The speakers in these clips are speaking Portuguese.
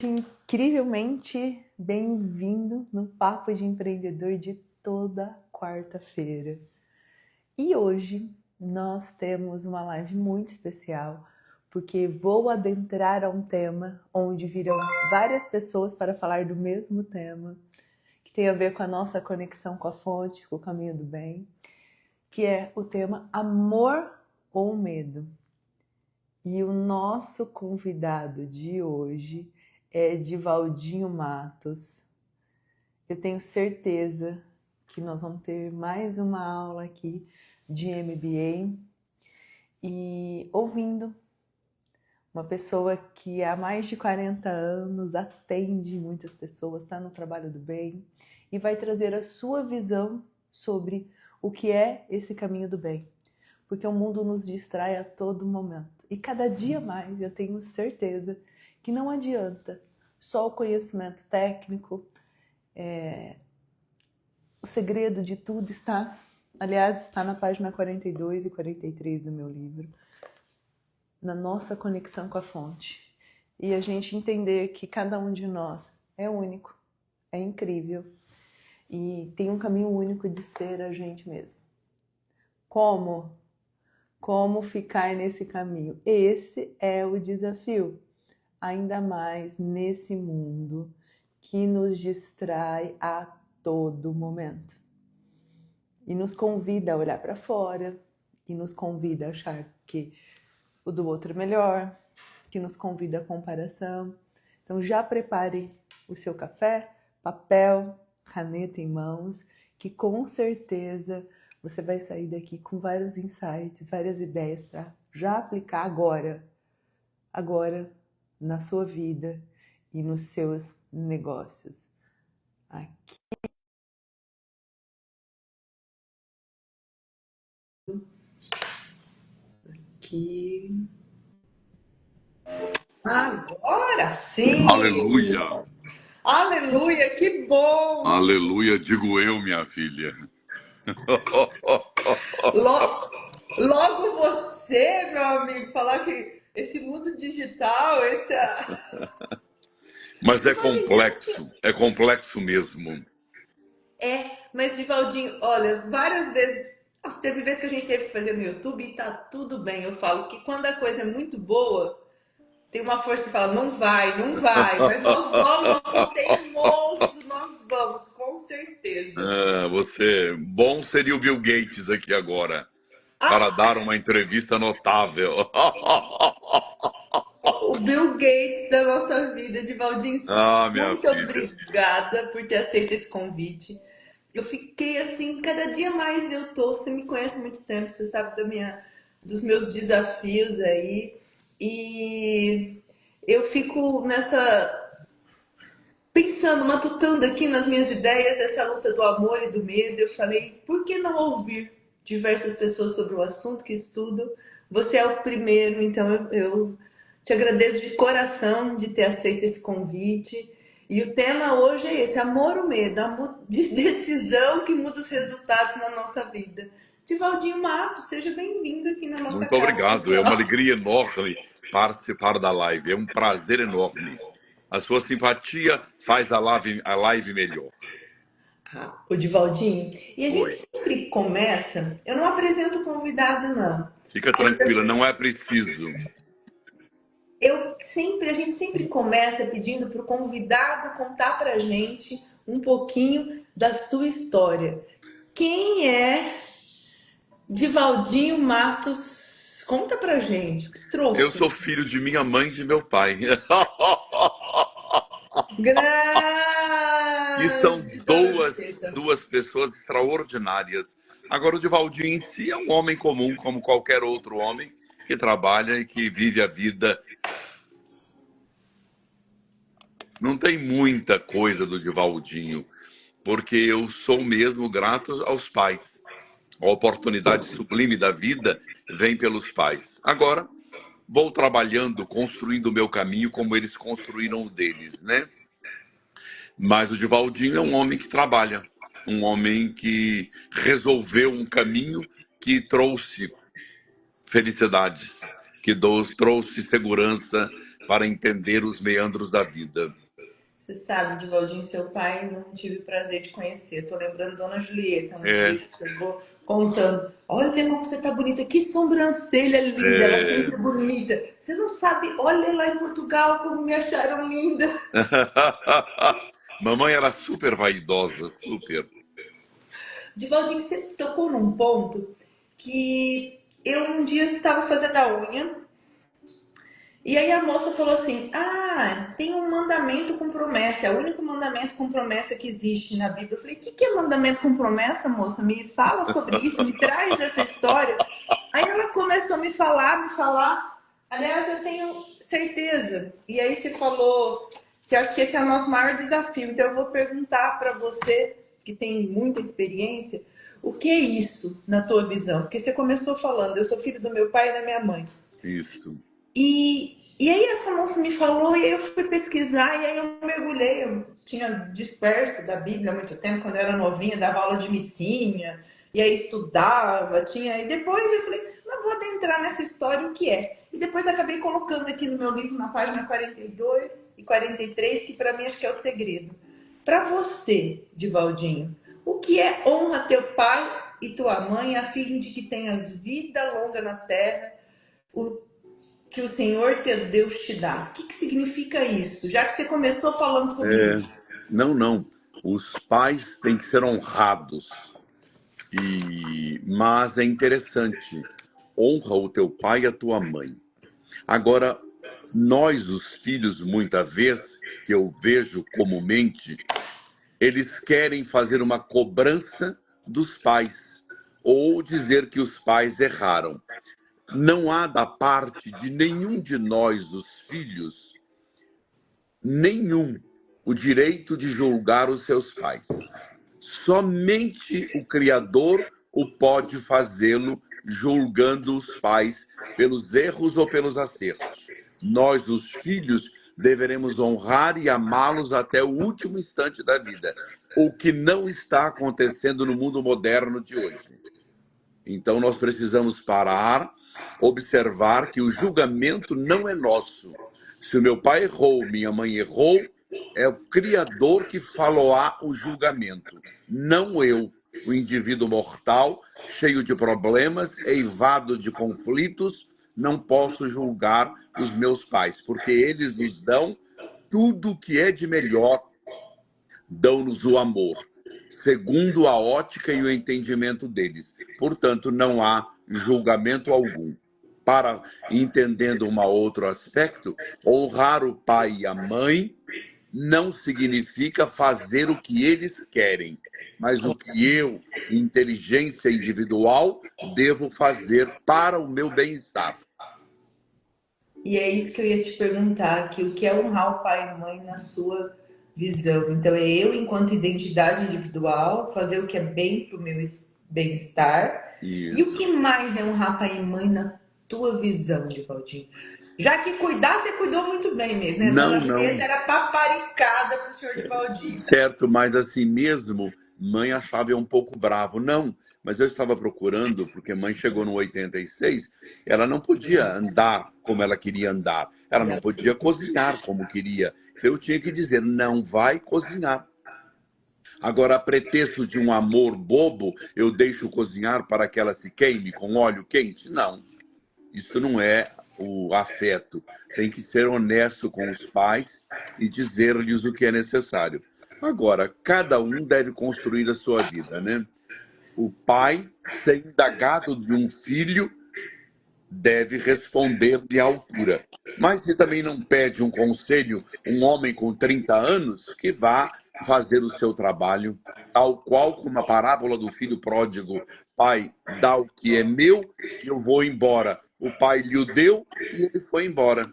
Incrivelmente bem-vindo no Papo de Empreendedor de toda quarta-feira. E hoje nós temos uma live muito especial, porque vou adentrar a um tema onde virão várias pessoas para falar do mesmo tema, que tem a ver com a nossa conexão com a fonte, com o caminho do bem, que é o tema amor ou medo. E o nosso convidado de hoje é Edivaldinho Matos. Eu tenho certeza que nós vamos ter mais uma aula aqui de MBA e ouvindo uma pessoa que há mais de 40 anos atende muitas pessoas, está no trabalho do bem e vai trazer a sua visão sobre o que é esse caminho do bem. Porque o mundo nos distrai a todo momento. E cada dia mais eu tenho certeza que não adianta só o conhecimento técnico. O segredo de tudo está na página 42 e 43 do meu livro, na nossa conexão com a fonte. E a gente entender que cada um de nós é único, é incrível e tem um caminho único de ser a gente mesmo. Como ficar nesse caminho? Esse é o desafio, ainda mais nesse mundo que nos distrai a todo momento. E nos convida a olhar para fora, e nos convida a achar que o do outro é melhor, que nos convida a comparação. Então já prepare o seu café, papel, caneta em mãos, que com certeza você vai sair daqui com vários insights, várias ideias para já aplicar agora na sua vida e nos seus negócios. Aqui. Agora sim! Aleluia! Aleluia, que bom! Aleluia, digo eu, minha filha. Logo você, meu amigo, falar que esse mundo digital, Mas é complexo mesmo. Mas Divaldinho, olha, várias vezes, teve vezes que a gente teve que fazer no YouTube e tá tudo bem. Eu falo que quando a coisa é muito boa, tem uma força que fala, não vai, mas nós vamos, nós somos teimosos, nós vamos, com certeza. Bom seria o Bill Gates aqui agora, para dar uma entrevista notável. O Bill Gates da nossa vida, Divaldinho, Minha muito filha. obrigada por ter aceito esse convite. Eu fiquei assim, cada dia mais eu tô, você me conhece há muito tempo, você sabe dos meus desafios aí. E eu fico pensando, matutando aqui nas minhas ideias, essa luta do amor e do medo. Eu falei, por que não ouvir diversas pessoas sobre o assunto que estudam? Você é o primeiro, então eu te agradeço de coração de ter aceito esse convite. E o tema hoje é esse, amor ou medo, a decisão que muda os resultados na nossa vida. Divaldinho Matos, seja bem-vindo aqui na nossa Muito casa. obrigado, é uma alegria enorme participar da live, é um prazer enorme. A sua simpatia faz a live melhor. O Divaldinho. E a Oi. gente sempre começa, eu não apresento o convidado, não. Fica tranquila, não é preciso. A gente sempre começa pedindo para o convidado contar para a gente um pouquinho da sua história. Quem é Divaldinho Matos? Conta pra gente, o que trouxe? Eu sou filho de minha mãe e de meu pai. E são duas pessoas extraordinárias. Agora, o Divaldinho em si é um homem comum, como qualquer outro homem, que trabalha e que vive a vida. Não tem muita coisa do Divaldinho, porque eu sou mesmo grato aos pais. A oportunidade sublime da vida vem pelos pais. Agora, vou trabalhando, construindo o meu caminho como eles construíram o deles, né? Mas o Divaldinho é um homem que trabalha, um homem que resolveu um caminho que trouxe felicidades, que trouxe segurança, para entender os meandros da vida. Você sabe, Divaldinho, seu pai, eu não tive o prazer de conhecer. Tô lembrando Dona Julieta, um dia É, que chegou contando. Olha como você tá bonita, que sobrancelha linda, ela é... sempre é bonita. Você não sabe, olha lá em Portugal como me acharam linda. Mamãe era super vaidosa, super. Divaldinho, você tocou num ponto que eu um dia estava fazendo a unha. E aí a moça falou assim: Ah, tem um mandamento com promessa, é o único mandamento com promessa que existe na Bíblia. Eu falei: O que é mandamento com promessa, moça? Me fala sobre isso, me traz essa história. Aí ela começou a me falar, me falar. Aliás, eu tenho certeza. E aí você falou que acho que esse é o nosso maior desafio. Então eu vou perguntar para você, que tem muita experiência, o que é isso na tua visão? Porque você começou falando: Eu sou filho do meu pai e da minha mãe. Isso, E aí essa moça me falou, e aí eu fui pesquisar, e aí eu mergulhei. Eu tinha disperso da Bíblia há muito tempo, quando eu era novinha, dava aula de missinha, e aí estudava, tinha. E depois eu falei, não vou adentrar nessa história, o que é? E depois acabei colocando aqui no meu livro, na página 42 e 43, que para mim acho que é o segredo. Para você, Divaldinho, o que é honra teu pai e tua mãe, a fim de que tenhas vida longa na terra, o que o Senhor teu Deus te dá? O que que significa isso? Já que você começou falando sobre é... isso. Não, não. Os pais têm que ser honrados. Mas é interessante. Honra o teu pai e a tua mãe. Agora, nós, os filhos, muitas vezes, que eu vejo comumente, eles querem fazer uma cobrança dos pais ou dizer que os pais erraram. Não há da parte de nenhum de nós, os filhos, nenhum o direito de julgar os seus pais. Somente o Criador o pode fazê-lo, julgando os pais pelos erros ou pelos acertos. Nós, os filhos, deveremos honrar e amá-los até o último instante da vida, o que não está acontecendo no mundo moderno de hoje. Então, nós precisamos parar, observar que o julgamento não é nosso. Se o meu pai errou, minha mãe errou, é o Criador que faloá o julgamento, não eu, o indivíduo mortal, cheio de problemas, eivado de conflitos, não posso julgar os meus pais, porque eles nos dão tudo o que é de melhor, dão-nos o amor, segundo a ótica e o entendimento deles. Portanto, não há julgamento algum. Para, entendendo um outro aspecto, honrar o pai e a mãe não significa fazer o que eles querem, mas o que eu, inteligência individual, devo fazer para o meu bem-estar. E é isso que eu ia te perguntar aqui, o que é honrar o pai e mãe na sua visão? Então é eu, enquanto identidade individual, fazer o que é bem para o meu bem-estar. E o Isso. que mais é honrar pai e mãe na tua visão, Divaldinho? Já que cuidar, você cuidou muito bem mesmo, né? Não, Dona Julieta não. era paparicada pro senhor Divaldinho. Certo, mas assim mesmo, mãe achava eu um pouco bravo. Não, mas eu estava procurando, porque mãe chegou no 86, ela não podia andar como ela queria andar, ela E não ela podia cozinhar como queria. Então eu tinha que dizer, não vai cozinhar. Agora, a pretexto de um amor bobo, eu deixo cozinhar para que ela se queime com óleo quente? Não. Isso não é o afeto. Tem que ser honesto com os pais e dizer-lhes o que é necessário. Agora, cada um deve construir a sua vida, né? O pai, ser indagado de um filho, deve responder de altura. Mas se também não pede um conselho, um homem com 30 anos, que vá fazer o seu trabalho, tal qual como a parábola do filho pródigo. Pai, dá o que é meu, que eu vou embora. O pai lhe o deu e ele foi embora.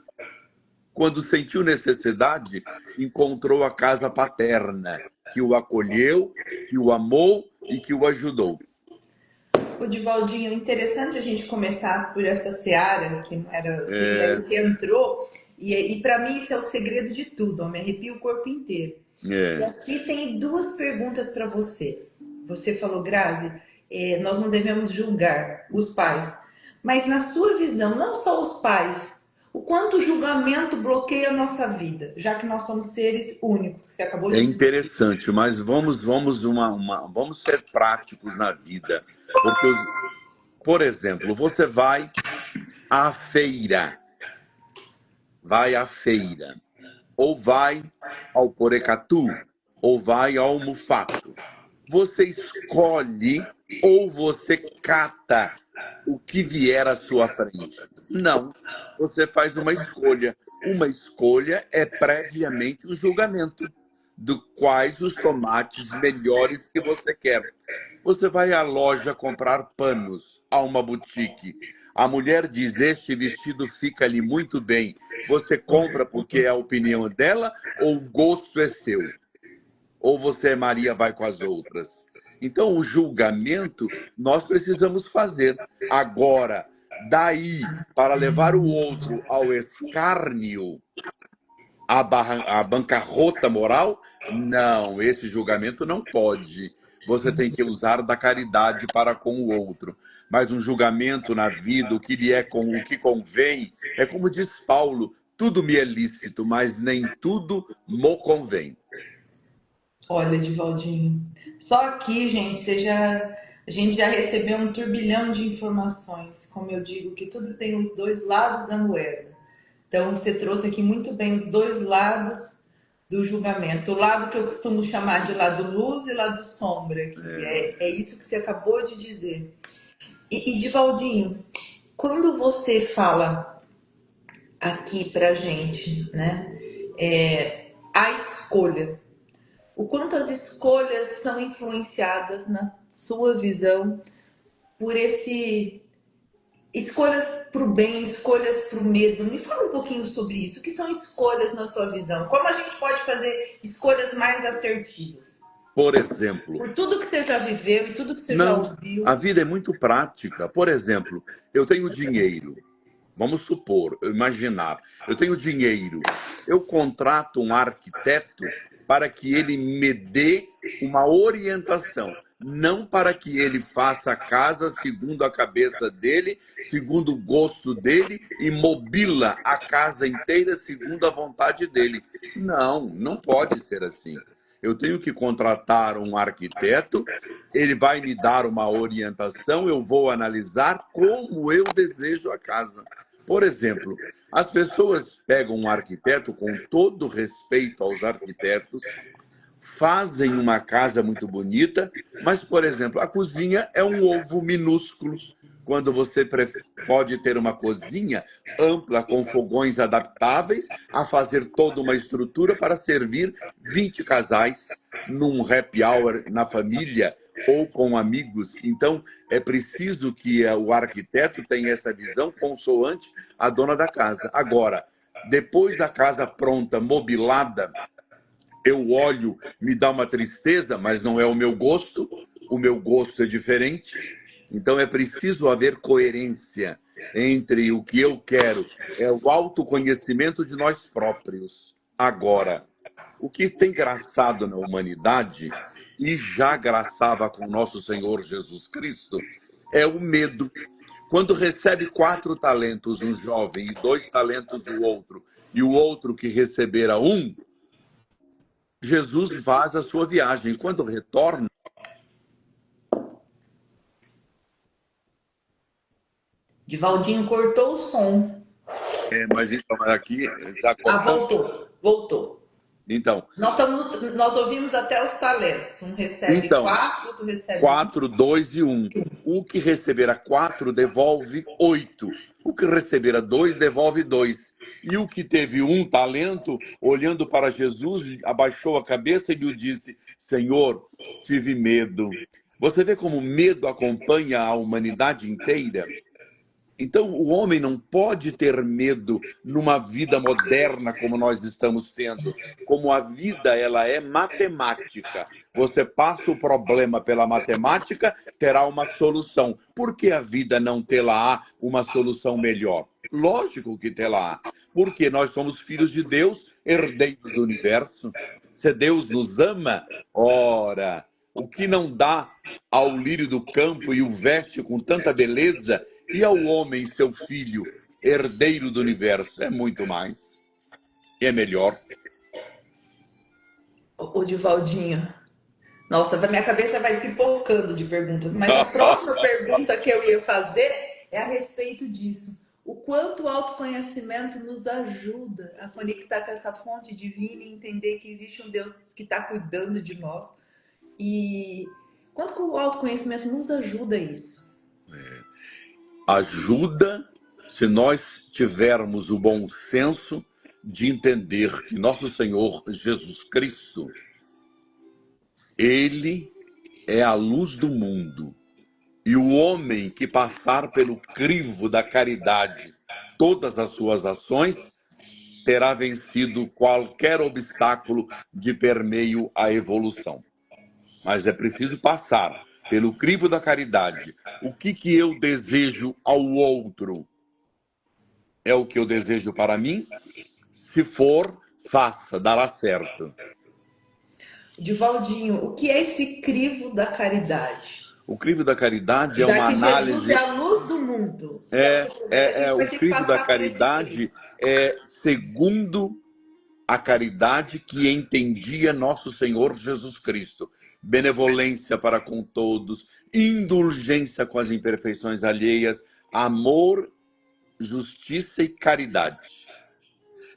Quando sentiu necessidade, encontrou a casa paterna, que o acolheu, que o amou e que o ajudou. O Divaldinho, interessante a gente começar por essa seara, que não era assim, e aí É, você entrou, e para mim isso é o segredo de tudo, ó, me arrepia o corpo inteiro. E é, aqui tem duas perguntas para você. Você falou, Grazi, nós não devemos julgar os pais, mas na sua visão, não só os pais, o quanto o julgamento bloqueia a nossa vida, já que nós somos seres únicos, que você acabou É de dizer. interessante, mas vamos ser práticos na vida. Porque, por exemplo, você à feira, vai à feira. Ou vai ao Porecatu, ou vai ao Mufato. Você escolhe ou você cata o que vier à sua frente. Não. Você faz uma escolha. Uma escolha é previamente um julgamento do quais os tomates melhores que você quer. Você vai à loja comprar panos, a uma boutique. A mulher diz: Este vestido fica-lhe muito bem. Você compra porque é a opinião dela ou o gosto é seu? Ou você, Maria, vai com as outras? Então, o julgamento nós precisamos fazer. Agora, daí para levar o outro ao escárnio, à bancarrota moral, não, esse julgamento não pode. Você tem que usar da caridade para com o outro. Mas um julgamento na vida, o que lhe é com o que convém, é como diz Paulo: tudo me é lícito, mas nem tudo me convém. Olha, Divaldinho, só aqui, gente, a gente já recebeu um turbilhão de informações. Como eu digo, que tudo tem os dois lados da moeda. Então, você trouxe aqui muito bem os dois lados do julgamento. O lado que eu costumo chamar de lado luz e lado sombra. Que é isso que você acabou de dizer. E Divaldinho, quando você fala aqui pra gente, né, a escolha, o quanto as escolhas são influenciadas na sua visão por esse escolhas para o bem, escolhas para o medo. Me fala um pouquinho sobre isso. O que são escolhas na sua visão? Como a gente pode fazer escolhas mais assertivas? Por exemplo, Por tudo que você já viveu e tudo que você já não, ouviu. a vida é muito prática. Por exemplo, eu tenho dinheiro. Vamos supor, imaginar, eu tenho dinheiro, eu contrato um arquiteto para que ele me dê uma orientação, não para que ele faça a casa segundo a cabeça dele, segundo o gosto dele e mobila a casa inteira segundo a vontade dele. Não, não pode ser assim. Eu tenho que contratar um arquiteto, ele vai me dar uma orientação, eu vou analisar como eu desejo a casa. Por exemplo, as pessoas pegam um arquiteto, com todo respeito aos arquitetos, fazem uma casa muito bonita, mas, por exemplo, a cozinha é um ovo minúsculo. Quando você pode ter uma cozinha ampla, com fogões adaptáveis, a fazer toda uma estrutura para servir 20 casais num happy hour na família ou com amigos. Então, é preciso que o arquiteto tenha essa visão consoante à dona da casa. Agora, depois da casa pronta, mobilada, eu olho, me dá uma tristeza, mas não é o meu gosto é diferente. Então é preciso haver coerência entre o que eu quero, é o autoconhecimento de nós próprios. Agora, o que tem graçado na humanidade, e já graçava com nosso Senhor Jesus Cristo, é o medo. Quando recebe 4 talentos um jovem e 2 talentos o outro, e o outro que recebera um, Jesus faz a sua viagem. Quando retorna, Divaldinho cortou o som. mas então aqui está Ah, cortando. voltou. Voltou. Então, Nós ouvimos até os talentos. Um recebe então, 4, outro recebe 1. 4, 2 e 1. O que receberá 4 devolve 8. O que receberá 2 devolve 2. E o que teve um talento, olhando para Jesus, abaixou a cabeça e lhe disse: Senhor, tive medo. Você vê como o medo acompanha a humanidade inteira? Então, o homem não pode ter medo numa vida moderna como nós estamos tendo. Como a vida ela é matemática. Você passa o problema pela matemática, terá uma solução. Por que a vida não terá uma solução melhor? Lógico que terá. Porque nós somos filhos de Deus, herdeiros do universo. Se Deus nos ama, ora, o que não dá ao lírio do campo e o veste com tanta beleza, e ao homem, seu filho, herdeiro do universo. É muito mais. E é melhor. Ô, Divaldinho, nossa, minha cabeça vai pipocando de perguntas, mas a próxima pergunta que eu ia fazer é a respeito disso. O quanto o autoconhecimento nos ajuda a conectar com essa fonte divina e entender que existe um Deus que está cuidando de nós. E quanto que o autoconhecimento nos ajuda a isso? Ajuda se nós tivermos o bom senso de entender que nosso Senhor Jesus Cristo, Ele é a luz do mundo. E o homem que passar pelo crivo da caridade todas as suas ações terá vencido qualquer obstáculo de permeio à evolução. Mas é preciso passar pelo crivo da caridade. O que eu desejo ao outro é o que eu desejo para mim? Se for, faça, dará certo. Divaldinho, o que é esse crivo da caridade? O crivo da caridade é Já uma que Jesus é análise. a luz do mundo, e você falou que a gente O vai ter que crivo da passar por esse caridade crivo. é segundo a caridade que entendia nosso Senhor Jesus Cristo. Benevolência para com todos, indulgência com as imperfeições alheias, amor, justiça e caridade.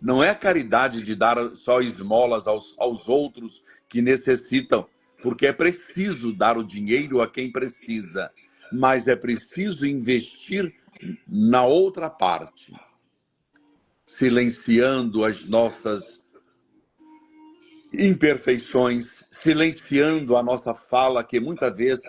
Não é a caridade de dar só esmolas aos outros que necessitam, porque é preciso dar o dinheiro a quem precisa, mas é preciso investir na outra parte, silenciando as nossas imperfeições, silenciando a nossa fala, que muitas vezes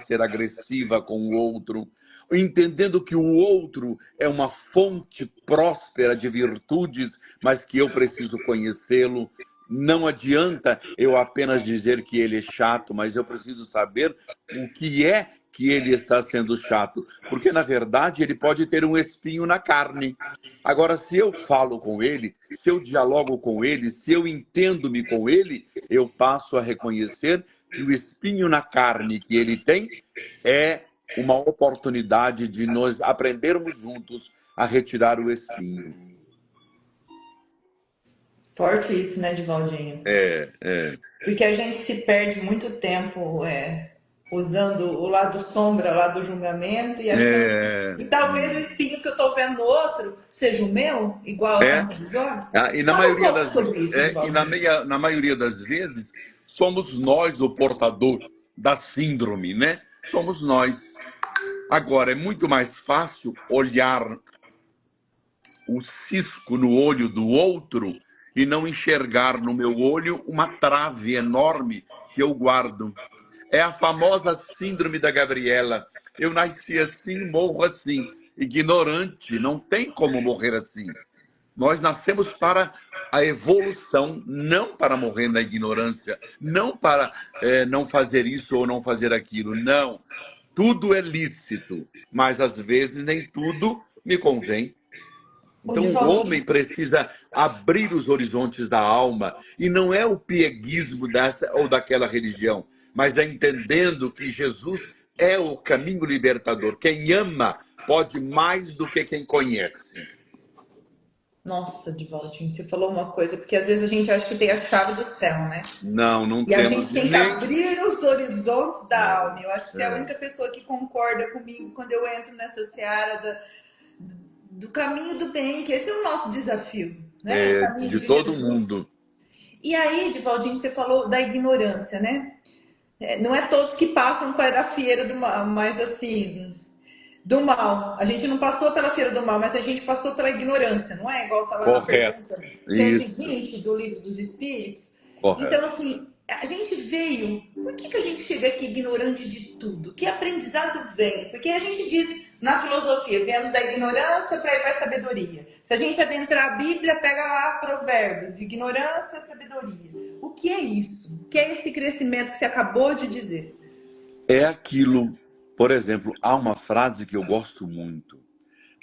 ser agressiva com o outro, entendendo que o outro é uma fonte próspera de virtudes, mas que eu preciso conhecê-lo. Não adianta eu apenas dizer que ele é chato, mas eu preciso saber o que é que ele está sendo chato, porque na verdade ele pode ter um espinho na carne. Agora, se eu falo com ele, se eu dialogo com ele, se eu entendo-me com ele, eu passo a reconhecer que o espinho na carne que ele tem é uma oportunidade de nós aprendermos juntos a retirar o espinho. Forte isso, né, Divaldinho? É. Porque a gente se perde muito tempo usando o lado sombra, o lado julgamento e achando que talvez o espinho que eu tô vendo no outro seja o meu, igual a tampa dos olhos. E na Fala um maioria pouco das sobre isso, Divaldinho. na maioria das vezes somos nós o portador da síndrome, né? Somos nós. Agora é muito mais fácil olhar o cisco no olho do outro e não enxergar no meu olho uma trave enorme que eu guardo. É a famosa síndrome da Gabriela. Eu nasci assim, morro assim. Ignorante, não tem como morrer assim. Nós nascemos para a evolução, não para morrer na ignorância, não para não fazer isso ou não fazer aquilo. Não. Tudo é lícito, mas às vezes nem tudo me convém. O Então, o Divaldinho, homem precisa abrir os horizontes da alma, e não é o pieguismo dessa ou daquela religião, mas é entendendo que Jesus é o caminho libertador. Quem ama pode mais do que quem conhece. nossa, Divaldinho, você falou uma coisa, porque às vezes a gente acha que tem a chave do céu, né? Não E a temos gente tem que nem. abrir os horizontes da alma. Eu acho que você é a única pessoa que concorda comigo quando eu entro nessa seara do caminho do bem, que esse é o nosso desafio, né? O caminho De de todo Jesus. mundo. E aí, Divaldinho, você falou da ignorância, né? Não é todos que passam pela feira do mal, mas assim, do mal. A gente não passou pela feira do mal, mas a gente passou pela ignorância, não é? Igual tá lá na Correto. pergunta Isso. 120 do Livro dos Espíritos. Então, Correto. assim, a gente veio. Por que a gente chega aqui ignorante de tudo? Que aprendizado vem? Porque a gente diz na filosofia, viemos da ignorância para ir para a sabedoria. Se a gente adentrar a Bíblia, pega lá Provérbios, ignorância, sabedoria. O que é isso? O que é esse crescimento que você acabou de dizer? É aquilo, por exemplo, há uma frase que eu gosto muito.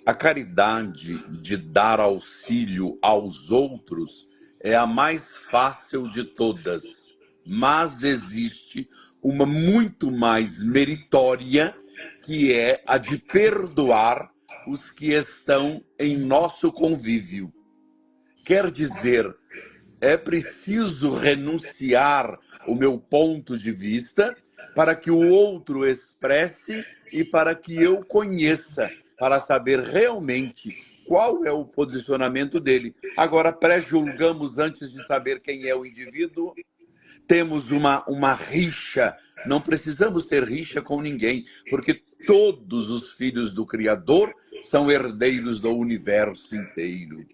A caridade de dar auxílio aos outros é a mais fácil de todas, mas existe uma muito mais meritória, que é a de perdoar os que estão em nosso convívio. Quer dizer, é preciso renunciar o meu ponto de vista para que o outro expresse e para que eu conheça, para saber realmente qual é o posicionamento dele. Agora, pré-julgamos antes de saber quem é o indivíduo, temos uma rixa. Não precisamos ter rixa com ninguém, porque todos os filhos do Criador são herdeiros do universo inteiro.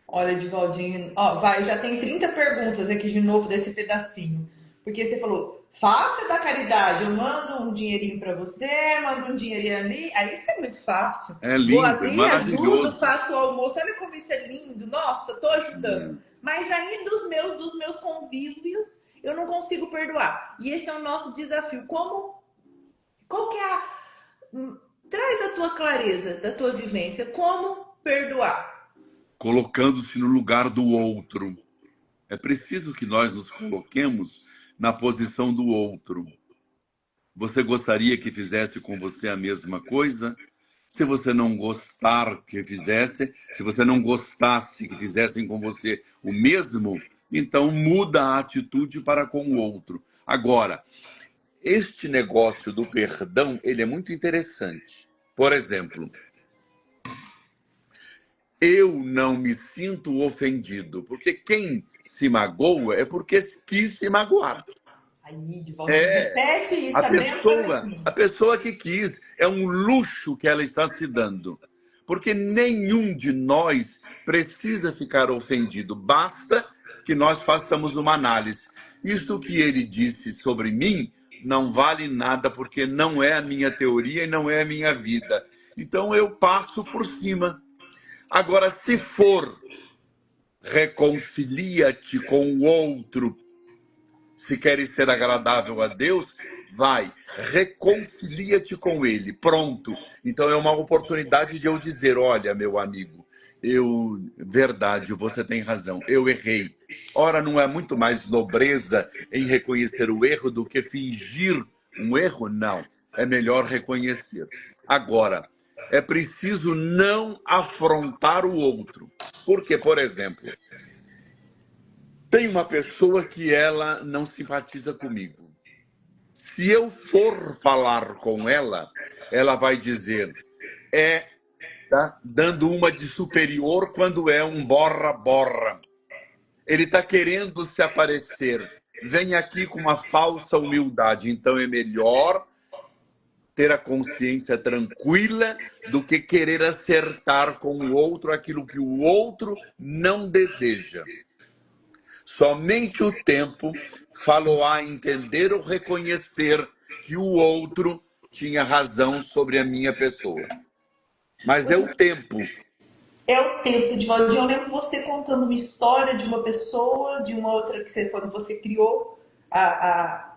Olha, Divaldinho, ó, vai, já tem 30 perguntas aqui de novo desse pedacinho. Porque você falou, faça da caridade, eu mando um dinheirinho para você, mando um dinheirinho ali, aí foi muito fácil. É Vou lindo, é ali, ajudo, maravilhoso. faço o almoço, olha como isso é lindo, nossa, tô ajudando. Mas aí dos meus convívios, eu não consigo perdoar. E esse é o nosso desafio. Qual que é traz a tua clareza da tua vivência, como perdoar? Colocando-se no lugar do outro. É preciso que nós nos coloquemos na posição do outro. Você gostaria que fizesse com você a mesma coisa? Se você não gostar que fizesse, se você não gostasse que fizessem com você o mesmo, então muda a atitude para com o outro. Agora, este negócio do perdão, ele é muito interessante. Por exemplo, eu não me sinto ofendido, porque quem se magoa é porque quis se magoar. Aí, Divaldinho, É, repete isso, a tá bem pessoa, aparecidinho. a pessoa que quis, é um luxo que ela está se dando. Porque nenhum de nós precisa ficar ofendido, basta que nós façamos uma análise. Isto que ele disse sobre mim não vale nada porque não é a minha teoria e não é a minha vida. Então eu passo por cima. Agora, se for, reconcilia-te com o outro. Se queres ser agradável a Deus, vai, reconcilia-te com Ele. Pronto. Então é uma oportunidade de eu dizer: olha, meu amigo, verdade, você tem razão, eu errei. Ora, não é muito mais nobreza em reconhecer o erro do que fingir um erro? Não. É melhor reconhecer. Agora, é preciso não afrontar o outro. Porque, por exemplo, tem uma pessoa que ela não simpatiza comigo. Se eu for falar com ela, ela vai dizer, tá dando uma de superior quando é um borra-borra. Ele está querendo se aparecer. Vem aqui com uma falsa humildade. Então é melhor ter a consciência tranquila do que querer acertar com o outro aquilo que o outro não deseja. Somente o tempo falou a entender ou reconhecer que o outro tinha razão sobre a minha pessoa. Mas é o tempo. É o tempo, Divaldinho. Eu lembro você contando uma história de uma pessoa, de uma outra que você, quando você criou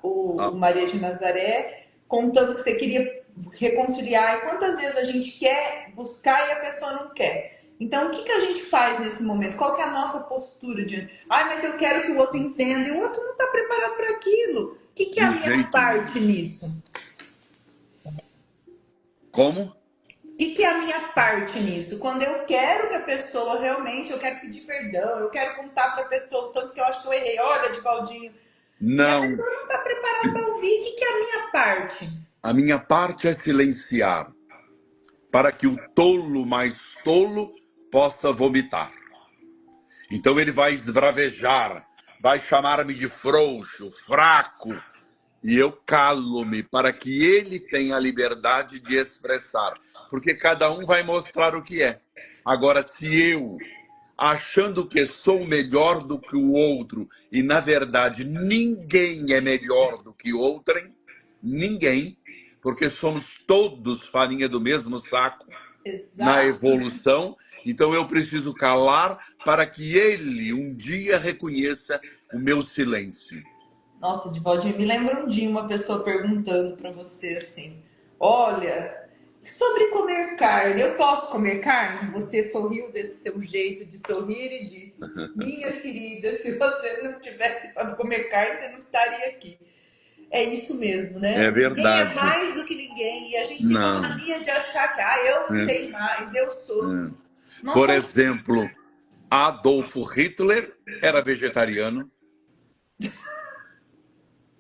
o Ah, Maria de Nazaré, contando que você queria reconciliar. E quantas vezes a gente quer buscar e a pessoa não quer? Então, o que, que a gente faz nesse momento? Qual que é a nossa postura diante? Ai, mas eu quero que o outro entenda, e o outro não está preparado para aquilo. O que, que é a de minha jeito nenhum. parte nisso? Como? O que, que é a minha parte nisso? Quando eu quero que a pessoa realmente, eu quero pedir perdão, eu quero contar para a pessoa o tanto que eu acho que eu errei, olha, Divaldinho, e a Não. pessoa não está preparada para ouvir, o que, que é a minha parte? A minha parte é silenciar, para que o tolo mais tolo possa vomitar. Então ele vai esbravejar, vai chamar-me de frouxo, fraco, e eu calo-me para que ele tenha a liberdade de expressar, porque cada um vai mostrar o que é. Agora, se eu, achando que sou melhor do que o outro, e na verdade ninguém é melhor do que outrem, ninguém, porque somos todos farinha do mesmo saco na Exatamente. evolução, então eu preciso calar para que ele um dia reconheça o meu silêncio. Nossa, Divaldinho, me lembra um dia uma pessoa perguntando para você assim: olha, sobre comer carne, eu posso comer carne? Você sorriu desse seu jeito de sorrir e disse: minha querida, se você não tivesse para comer carne, você não estaria aqui. É isso mesmo, É né? Ninguém é verdade. mais do que ninguém. E a gente tem uma Não. mania de achar que, eu É, sei mais, eu sou. é. Nós Por somos. exemplo, Adolfo Hitler era vegetariano.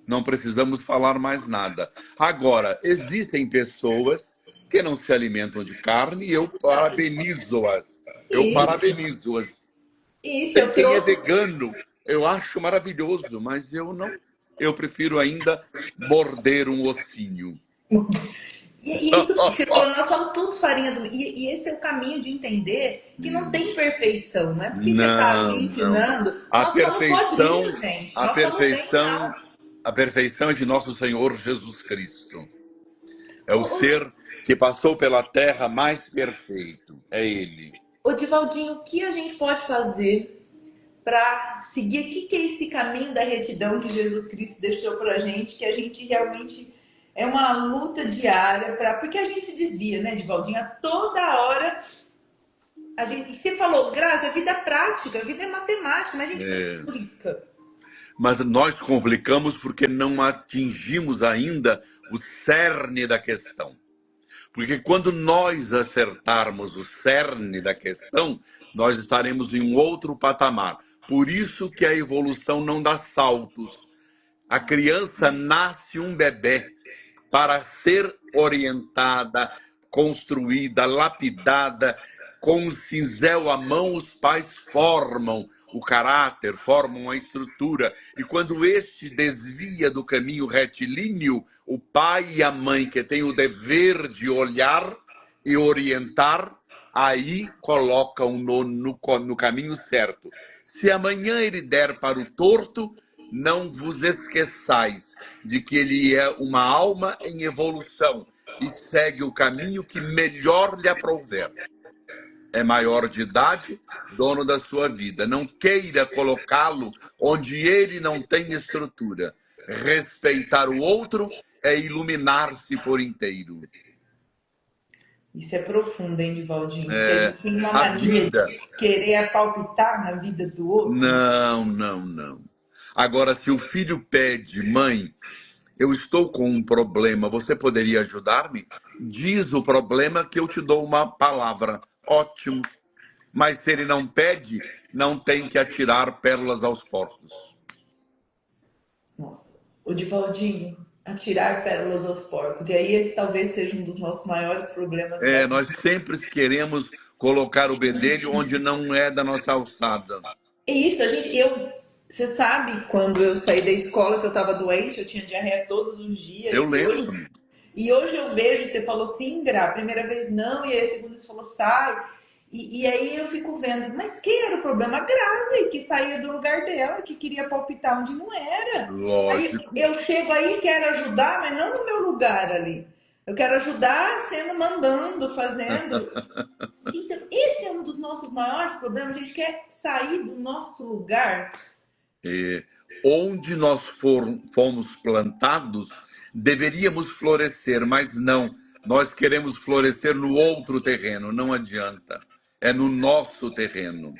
Não precisamos falar mais nada. Agora, existem pessoas que não se alimentam de carne e eu parabenizo-as. Eu Isso. parabenizo-as. Isso, Tem eu quem é trouxe. vegano. Eu acho maravilhoso, mas eu não. Eu prefiro ainda morder um ossinho. E isso que você falou, nós somos todos farinha do. E esse é o caminho de entender que não tem perfeição, não é porque você está Não, ali não. ensinando. A Nós somos perfeição, podrinhos, gente. a Nós somos bem perfeição, mal. a perfeição é de nosso Senhor Jesus Cristo. É Ô, o ô, ser que passou pela terra mais perfeito. É ele. ô, Divaldinho, o que a gente pode fazer para seguir? O que é esse caminho da retidão que Jesus Cristo deixou para a gente? Que a gente realmente é uma luta diária para. Porque a gente se desvia, né, Divaldinho? A toda hora. A gente, e você falou, Grazi, a vida é prática, a vida é matemática, mas a gente É. complica. Mas nós complicamos porque não atingimos ainda o cerne da questão. Porque quando nós acertarmos o cerne da questão, nós estaremos em um outro patamar. Por isso que a evolução não dá saltos. A criança nasce um bebê para ser orientada, construída, lapidada, com o cinzel à mão, os pais formam o caráter, formam a estrutura. E quando este desvia do caminho retilíneo, o pai e a mãe, que têm o dever de olhar e orientar, aí colocam no caminho certo. Se amanhã ele der para o torto, não vos esqueçais de que ele é uma alma em evolução e segue o caminho que melhor lhe aprouver. É maior de idade, dono da sua vida. Não queira colocá-lo onde ele não tem estrutura. Respeitar o outro é iluminar-se por inteiro. Isso é profundo, hein, Divaldinho? Porque a É, gente tem uma a mania vida. de querer palpitar na vida do outro. Não, não, não. Agora, se o filho pede, mãe, eu estou com um problema, você poderia ajudar-me? Diz o problema que eu te dou uma palavra. Ótimo. Mas se ele não pede, não tem que atirar pérolas aos porcos. Nossa, o Divaldinho, atirar pérolas aos porcos. E aí esse talvez seja um dos nossos maiores problemas na É, nós vida. sempre queremos colocar o bedelho onde não é da nossa alçada. E isso, você sabe, quando eu saí da escola que eu estava doente, eu tinha diarreia todos os Eu dias, lembro. e hoje eu vejo, você falou sim, Gra, a primeira vez não, e aí a segunda você falou sai, e aí eu fico vendo, mas quem era o problema? A Grazi, que saía do lugar dela, que queria palpitar onde não era. Aí Lógico. eu chego aí e quero ajudar, mas não no meu lugar ali. Eu quero ajudar sendo, mandando, fazendo. Então, esse é um dos nossos maiores problemas. A gente quer sair do nosso lugar. É, onde nós fomos plantados, deveríamos florescer, mas não. Nós queremos florescer no outro terreno, não adianta. É no nosso terreno.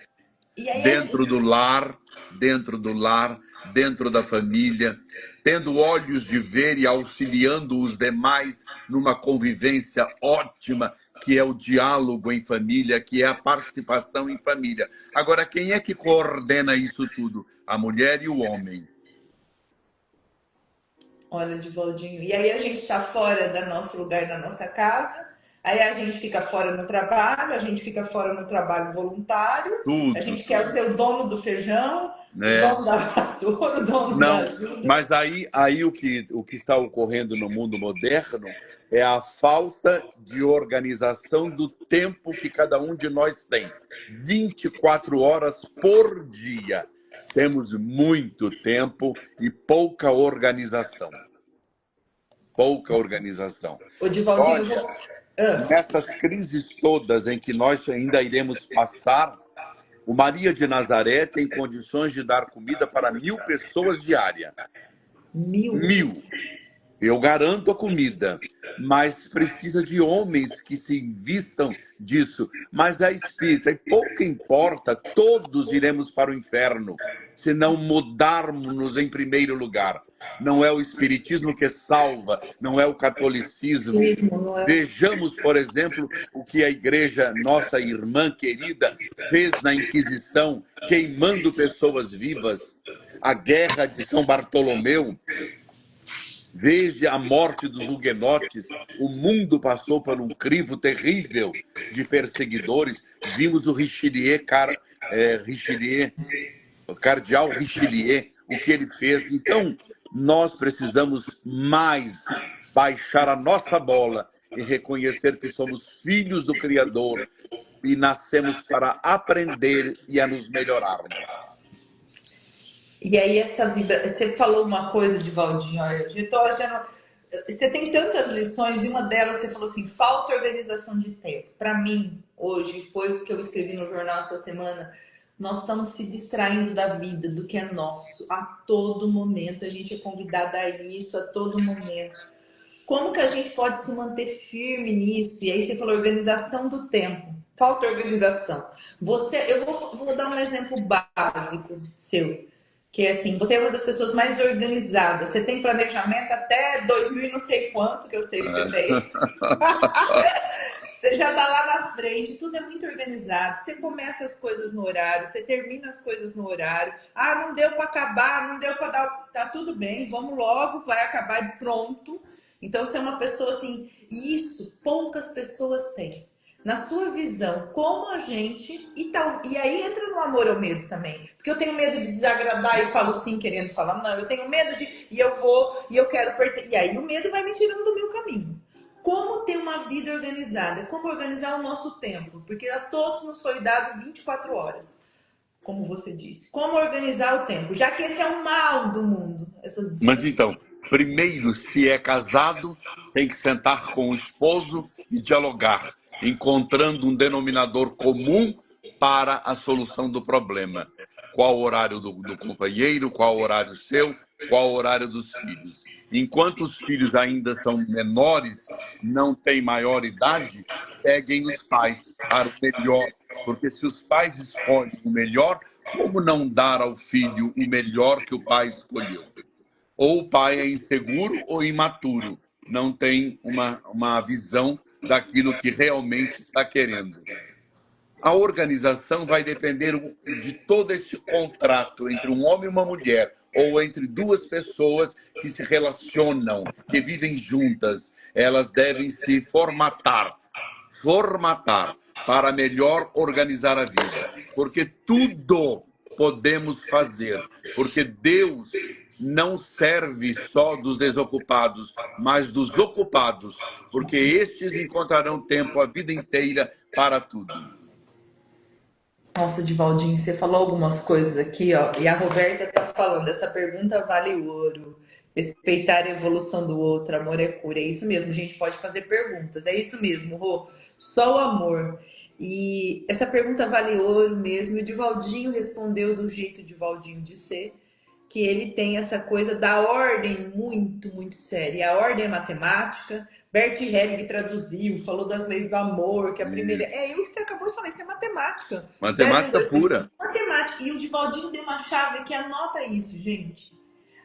E aí a Dentro gente, do lar, dentro do lar, dentro da família, tendo olhos de ver e auxiliando os demais numa convivência ótima, que é o diálogo em família, que é a participação em família. Agora, quem é que coordena isso tudo? A mulher e o homem. olha, Divaldinho, e aí a gente está fora do nosso lugar na nossa casa, aí a gente fica fora no trabalho, a gente fica fora no trabalho voluntário, a Tudo, gente quer ser tudo. o dono do feijão, o É. dono da vassoura, o dono da Não, ajuda. mas aí o que está ocorrendo no mundo moderno é a falta de organização do tempo que cada um de nós tem. 24 horas por dia. Temos muito tempo e pouca organização. Pouca organização. Ô, Divaldinho, eu Olha, vou. Ah, nessas crises todas em que nós ainda iremos passar, o Maria de Nazaré tem condições de dar comida para 1.000 pessoas diária. mil. 1.000. Eu garanto a comida, mas precisa de homens que se invistam disso. Mas é espírita, e pouco importa, todos iremos para o inferno. se não mudarmos em primeiro lugar. Não é o espiritismo que salva, não é o catolicismo. Não é? Vejamos, por exemplo, o que a igreja, nossa irmã querida, fez na Inquisição, queimando pessoas vivas. A guerra de São Bartolomeu, veja a morte dos huguenotes. O mundo passou por um crivo terrível de perseguidores. Vimos o Richelieu, o cardeal Richelieu, o que ele fez. Então, nós precisamos mais baixar a nossa bola e reconhecer que somos filhos do Criador e nascemos para aprender e a nos melhorarmos. E aí essa vida, você falou uma coisa de Valdinho, olha, eu tô achando, você tem tantas lições e uma delas você falou assim, falta organização de tempo. Para mim, hoje, foi o que eu escrevi no jornal essa semana, nós estamos se distraindo da vida, do que é nosso, a todo momento, a gente é convidada a isso, a todo momento. Como que a gente pode se manter firme nisso? E aí você falou organização do tempo. Falta organização. Eu vou dar um exemplo básico seu, que é assim, você é uma das pessoas mais organizadas. Você tem planejamento até 2000 e não sei quanto, que eu sei que você tem. Você já tá lá na frente, tudo é muito organizado. Você começa as coisas no horário, você termina as coisas no horário. Ah, não deu para acabar, não deu para dar. Tá tudo bem, vamos logo, vai acabar e pronto. Então, você é uma pessoa assim, e isso poucas pessoas têm. Na sua visão, como a gente. E aí entra no amor ou medo também. Porque eu tenho medo de desagradar e falo sim querendo falar não. Eu tenho medo de. E eu vou, e eu quero pertencer. E aí o medo vai me tirando do meu caminho. Como ter uma vida organizada? Como organizar o nosso tempo? Porque a todos nos foi dado 24 horas, como você disse. Como organizar o tempo? Já que esse é o mal do mundo, essas Mas discussões. então, primeiro, se é casado, tem que sentar com o esposo e dialogar, encontrando um denominador comum para a solução do problema. Qual o horário do companheiro, qual o horário seu, qual o horário dos filhos. Enquanto os filhos ainda são menores, não têm maior idade, seguem os pais para o melhor. Porque se os pais escolhem o melhor, como não dar ao filho o melhor que o pai escolheu? Ou o pai é inseguro ou imaturo, não tem uma visão daquilo que realmente está querendo. A organização vai depender de todo esse contrato entre um homem e uma mulher, ou entre duas pessoas que se relacionam, que vivem juntas. Elas devem se formatar para melhor organizar a vida. Porque tudo podemos fazer. Porque Deus não serve só dos desocupados, mas dos ocupados. Porque estes encontrarão tempo a vida inteira para tudo. Nossa, Divaldinho, você falou algumas coisas aqui, ó, e a Roberta tá falando, essa pergunta vale ouro. Respeitar a evolução do outro, amor é cura. É isso mesmo, a gente pode fazer perguntas. É isso mesmo, Rô. Só o amor. E essa pergunta vale ouro mesmo. E o Divaldinho respondeu do jeito de Divaldinho de ser, que ele tem essa coisa da ordem muito, muito séria. A ordem é matemática. Bert Helling traduziu, falou das leis do amor, que a primeira. Isso. É, eu que você acabou de falar, isso é matemática. Zero, um, Matemática dois, três. pura. Matemática. E o Divaldinho tem uma chave que anota isso, gente.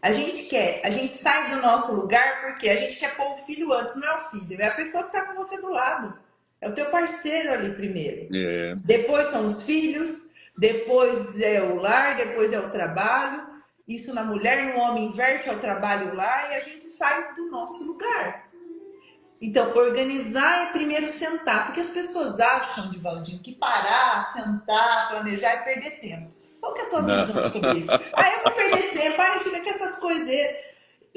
A gente sai do nosso lugar porque a gente quer pôr o filho antes, não é o filho, é a pessoa que está com você do lado. É o teu parceiro ali primeiro. É. Depois são os filhos, depois é o lar, depois é o trabalho. Isso na mulher, no homem inverte ao trabalho lá e a gente sai do nosso lugar. Então, organizar é primeiro sentar, porque as pessoas acham, Divaldinho, que parar, sentar, planejar é perder tempo. Qual que é a tua Não. visão sobre isso? Ah, eu vou perder tempo, ah, fica com essas coisas.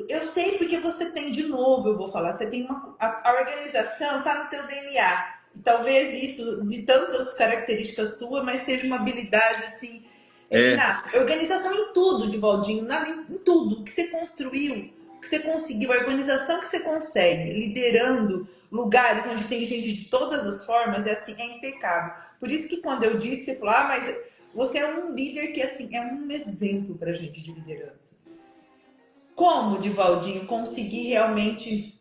Eu sei porque você tem, de novo, eu vou falar, você tem a organização está no teu DNA. E talvez isso, de tantas características suas, mas seja uma habilidade assim, É, inata. Organização em tudo, Divaldinho, em tudo. O que você construiu, o que você conseguiu, a organização que você consegue, liderando lugares onde tem gente de todas as formas, é assim, é impecável. Por isso que quando eu disse, você falou, ah, mas você é um líder que assim, é um exemplo pra gente de lideranças. Como, Divaldinho, conseguir realmente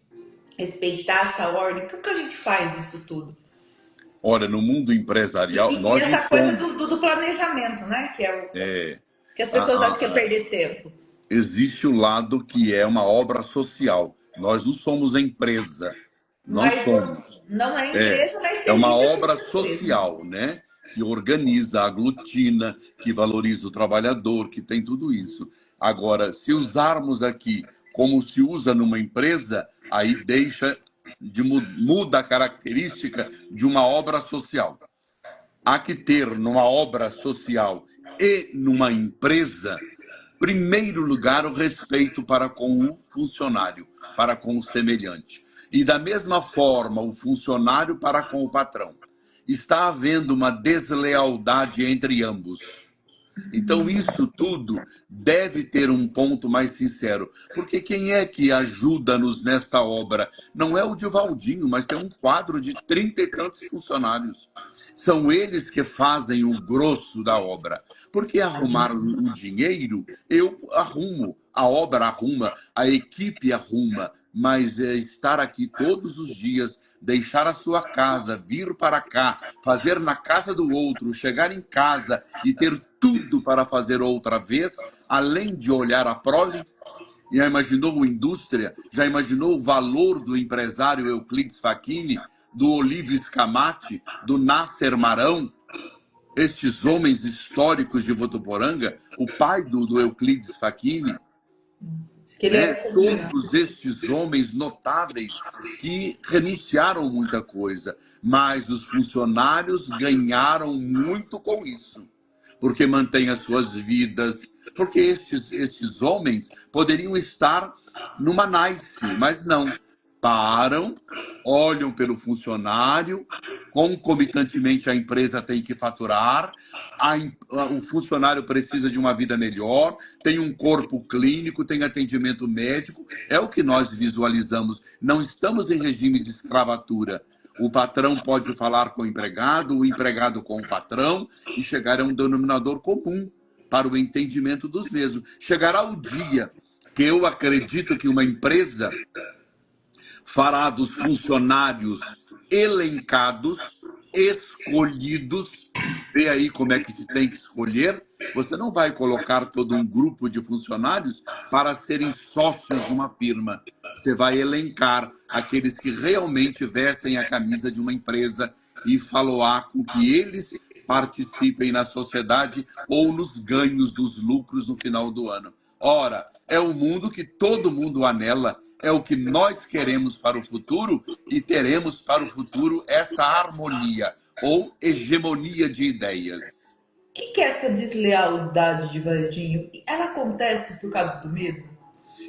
respeitar essa ordem? Como que a gente faz isso tudo? olha, no mundo empresarial, E nós essa coisa impomos. do planejamento, né? Que é o. É, Que as A- pessoas acham que é a- perder tempo. existe o lado que é uma obra social. Nós não somos empresa, não Mas somos. não é É, empresa, mas é você uma lida com obra empresa. social, né? Que organiza, aglutina, que valoriza o trabalhador, que tem tudo isso. Agora, se usarmos aqui como se usa numa empresa, aí deixa muda a característica de uma obra social. Há que ter numa obra social e numa empresa, primeiro lugar, o respeito para com o funcionário, para com o semelhante. E da mesma forma, o funcionário para com o patrão. Está havendo uma deslealdade entre ambos. Então, isso tudo deve ter um ponto mais sincero. Porque quem é que ajuda-nos nesta obra? Não é o Divaldinho, mas tem um quadro de 30 e tantos funcionários. São eles que fazem o grosso da obra. Porque arrumar o dinheiro, eu arrumo, a obra arruma, a equipe arruma, mas estar aqui todos os dias, deixar a sua casa, vir para cá, fazer na casa do outro, chegar em casa e ter tudo para fazer outra vez, além de olhar a prole. Já imaginou a indústria? Já imaginou o valor do empresário Euclides Facchini, do Olívio Scamatti, do Nasser Marão? Estes homens históricos de Votuporanga, o pai do Euclides Facchini, Diz que ele né? era Todos comunista. estes homens notáveis que renunciaram muita coisa, mas os funcionários ganharam muito com isso, porque mantêm as suas vidas, porque estes homens poderiam estar numa nice, mas não. Param, olham pelo funcionário, concomitantemente a empresa tem que faturar, o funcionário precisa de uma vida melhor, tem um corpo clínico, tem atendimento médico, é o que nós visualizamos. Não estamos em regime de escravatura. O patrão pode falar com o empregado com o patrão e chegar a um denominador comum para o entendimento dos mesmos. Chegará o dia que eu acredito que uma empresa fará dos funcionários elencados, escolhidos. Vê aí como é que se tem que escolher. Você não vai colocar todo um grupo de funcionários para serem sócios de uma firma. Você vai elencar aqueles que realmente vestem a camisa de uma empresa e faloar com que eles participem na sociedade ou nos ganhos dos lucros no final do ano. Ora, é o mundo que todo mundo anela, é o que nós queremos para o futuro e teremos para o futuro essa harmonia ou hegemonia de ideias. Que é essa deslealdade de Valdinho? Ela acontece por causa do medo?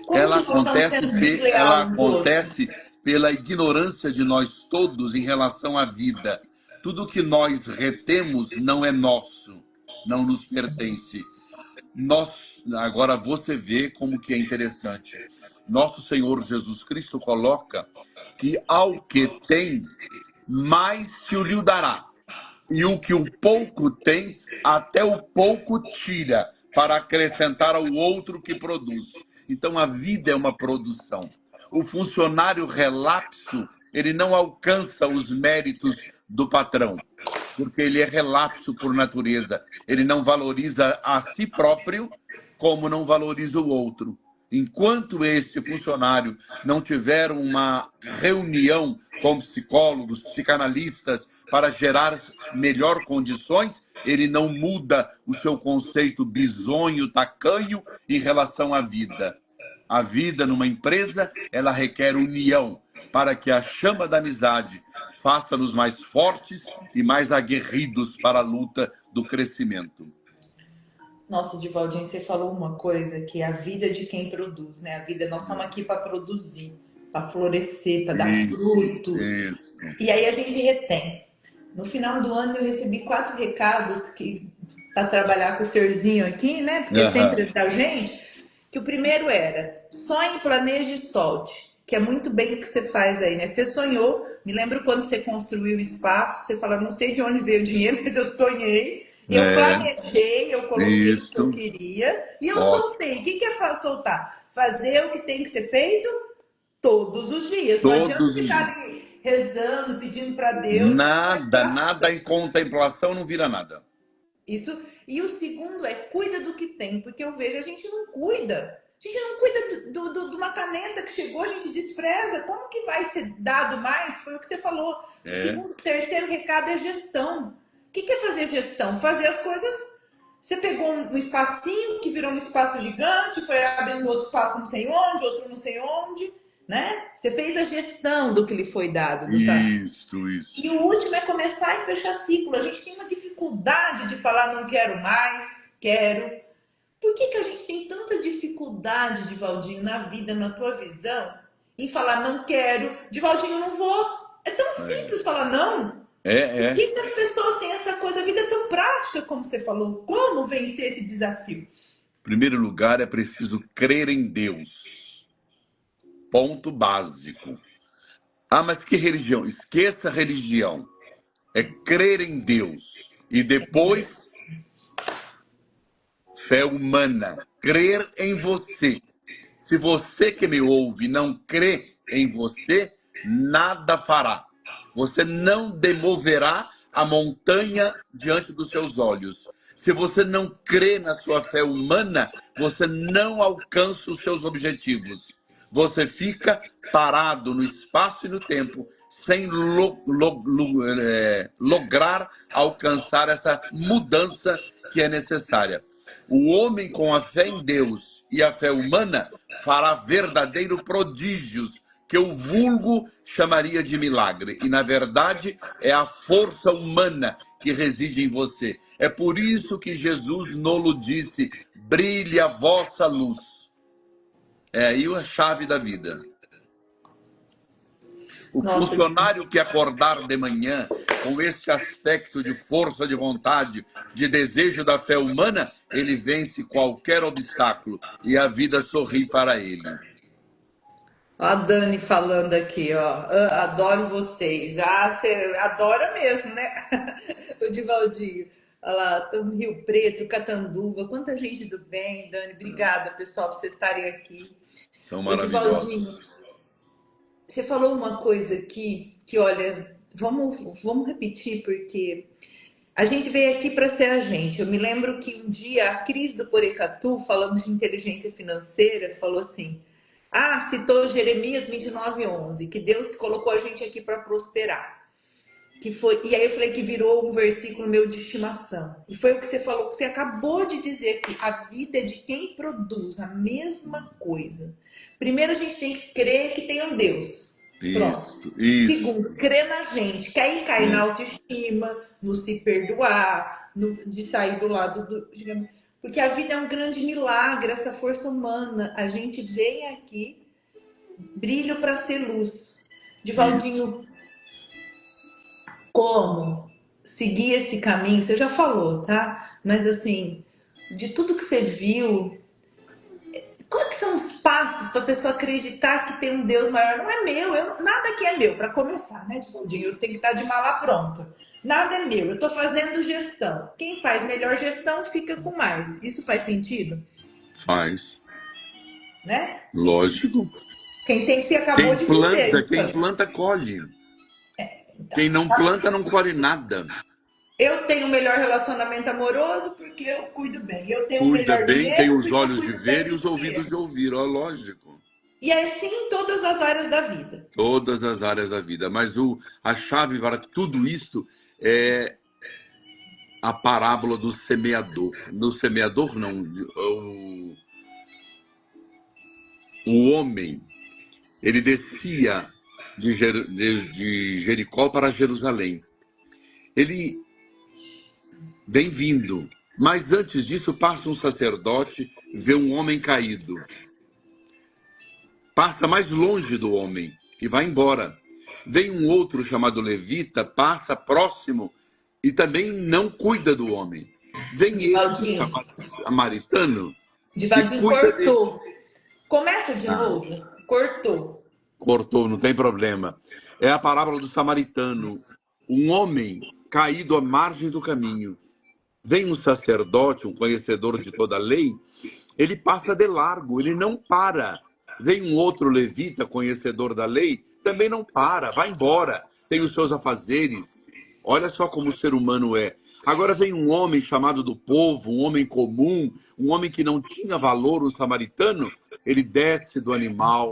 Como que nós estamos sendo Ela desleais um com o outro? acontece pela ignorância de nós todos em relação à vida. Tudo que nós retemos não é nosso, não nos pertence. Nós, agora você vê como que é interessante. Nosso Senhor Jesus Cristo coloca que ao que tem, mais se o lhe dará. E o que o pouco tem, até o pouco tira, para acrescentar ao outro que produz. Então a vida é uma produção. O funcionário relapso, ele não alcança os méritos do patrão, porque ele é relapso por natureza. Ele não valoriza a si próprio como não valoriza o outro. Enquanto este funcionário não tiver uma reunião com psicólogos, psicanalistas, para gerar melhor condições, ele não muda o seu conceito bizonho, tacanho em relação à vida. A vida numa empresa, ela requer união para que a chama da amizade faça-nos mais fortes e mais aguerridos para a luta do crescimento. Nossa, Divaldinho, você falou uma coisa que é a vida de quem produz, né? A vida, nós estamos aqui para produzir, para florescer, para dar Isso, frutos. isso. E aí a gente retém. No final do ano eu recebi 4 recados que para trabalhar com o senhorzinho aqui, né? Porque sempre Aham. é da gente. Que o primeiro era sonhe, planeje e solte. Que é muito bem o que você faz aí, né? Você sonhou, me lembro quando você construiu o espaço, você fala, não sei de onde veio o dinheiro, mas eu sonhei, eu É, planejei, eu coloquei o que eu isso. queria e eu Ótimo. soltei. O que é soltar? Fazer o que tem que ser feito todos os dias. Não adianta Todos os ficar dias. ali rezando, pedindo para Deus. Nada, nada em contemplação não vira nada. Isso, E o segundo é cuida do que tem, porque eu vejo a gente não cuida. A gente não cuida de uma caneta que chegou, a gente despreza. Como que vai ser dado mais? Foi o que você falou. O segundo, terceiro recado é gestão. O que é fazer gestão? Fazer as coisas. Você pegou um espacinho que virou um espaço gigante, foi abrindo outro espaço não sei onde, outro não sei onde, né? Você fez a gestão do que lhe foi dado. Isso. E o último é começar e fechar ciclo. A gente tem uma dificuldade de falar não quero mais, quero. Por que a gente tem tanta dificuldade, Divaldinho, na vida, na tua visão, em falar não quero, Divaldinho, não vou? É tão simples falar não. Por que as pessoas têm essa coisa? A vida é tão prática, como você falou. Como vencer esse desafio? Em primeiro lugar, é preciso crer em Deus. Ponto básico. Ah, mas que religião? Esqueça a religião. É crer em Deus. E depois, fé humana. Crer em você. Se você que me ouve não crê em você, nada fará. Você não demoverá a montanha diante dos seus olhos. Se você não crê na sua fé humana, você não alcança os seus objetivos. Você fica parado no espaço e no tempo, sem lograr alcançar essa mudança que é necessária. O homem com a fé em Deus e a fé humana fará verdadeiros prodígios, que o vulgo chamaria de milagre. E, na verdade, é a força humana que reside em você. É por isso que Jesus nolo disse: brilhe a vossa luz. É aí a chave da vida. O funcionário que acordar de manhã com este aspecto de força de vontade, de desejo da fé humana, ele vence qualquer obstáculo e a vida sorri para ele. A Dani falando aqui, ó. Adoro vocês. Ah, você adora mesmo, né? O Divaldinho. Olha lá, estamos no Rio Preto, Catanduva. Quanta gente do bem, Dani. Obrigada, pessoal, por vocês estarem aqui. São maravilhosos. Divaldinho, você falou uma coisa aqui que, olha, vamos repetir, porque a gente veio aqui para ser a gente. Eu me lembro que um dia a Cris do Porecatu, falando de inteligência financeira, falou assim: ah, citou Jeremias 29:11, que Deus colocou a gente aqui para prosperar. Que foi, e aí eu falei que virou um versículo meu de estimação. E foi o que você falou, que você acabou de dizer, que a vida é de quem produz a mesma coisa. Primeiro a gente tem que crer que tem um Deus. Pronto. Isso. Segundo, crer na gente. Que aí cai na autoestima, no se perdoar, de sair do lado do... Porque a vida é um grande milagre, essa força humana. A gente vem aqui, brilho para ser luz. Divaldinho, como seguir esse caminho? Você já falou, tá? Mas assim, de tudo que você viu, quais que são os passos para a pessoa acreditar que tem um Deus maior? Não é meu, nada aqui é meu, para começar, né, Divaldinho? Eu tenho que estar de mala pronta. Nada é meu, eu estou fazendo gestão. Quem faz melhor gestão fica com mais. Isso faz sentido? Faz. Né? Lógico. Quem tem que se acabou de dizer. Então. Quem planta, colhe. Então, quem não planta, não colhe nada. Eu tenho o melhor relacionamento amoroso porque eu cuido bem. Eu tenho o melhor bem, dinheiro, tem os olhos de ver e os ouvidos de ouvir, ó, lógico. E é assim em todas as áreas da vida. Todas as áreas da vida. Mas a chave para tudo isso é a parábola do semeador. No semeador, não. O homem, ele descia de Jericó para Jerusalém. Ele vem vindo. Mas antes disso, passa um sacerdote, vê um homem caído. Passa mais longe do homem e vai embora. Vem um outro chamado levita, passa próximo e também não cuida do homem. Vem esse chamado samaritano. Divaldinho cortou. Começa de novo. Cortou. Cortou, não tem problema. É a parábola do samaritano. Um homem caído à margem do caminho. Vem um sacerdote, um conhecedor de toda a lei, ele passa de largo, ele não para. Vem um outro levita, conhecedor da lei, também não para, vai embora, tem os seus afazeres. Olha só como o ser humano é. Agora vem um homem chamado do povo, um homem comum, um homem que não tinha valor, um samaritano. Ele desce do animal,